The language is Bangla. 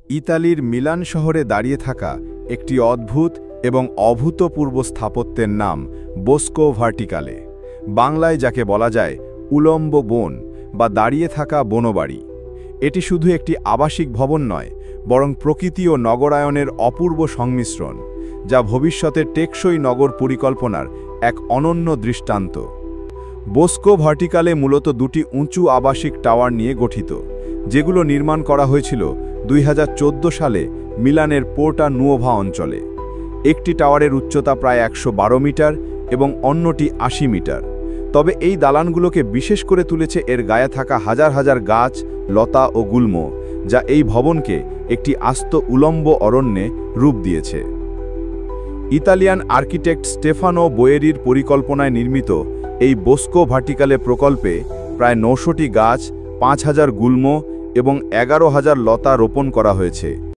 ইতালির মিলান শহরে দাঁড়িয়ে থাকা একটি অদ্ভুত এবং অভূতপূর্ব স্থাপত্যের নাম বোস্কো ভার্টিকালে, বাংলায় যাকে বলা যায় উলম্ব বন বা দাঁড়িয়ে থাকা বনবাড়ি। এটি শুধু একটি আবাসিক ভবন নয়, বরং প্রকৃতি ও নগরায়নের অপূর্ব সংমিশ্রণ, যা ভবিষ্যতের টেকসই নগর পরিকল্পনার এক অনন্য দৃষ্টান্ত। বোস্কো ভার্টিকালে মূলত দুটি উঁচু আবাসিক টাওয়ার নিয়ে গঠিত, যেগুলো নির্মাণ করা হয়েছিল 2014 সালে মিলানের পোর্টা নুওভা অঞ্চলে। একটি টাওয়ারের উচ্চতা প্রায় 112 মিটার এবং অন্যটি 80 মিটার। তবে এই দালানগুলোকে বিশেষ করে তুলেছে এর গায়ে থাকা হাজার হাজার গাছ, লতা ও গুল্ম, যা এই ভবনকে একটি আস্ত উলম্ব অরণ্যে রূপ দিয়েছে। ইতালিয়ান আর্কিটেক্ট স্টেফানো বোয়েরির পরিকল্পনায় নির্মিত এই বোস্কো ভার্টিকালে প্রকল্পে প্রায় 900টি গাছ, 5000 গুল্ম এবং 11,000 লতা রোপণ করা হয়েছে।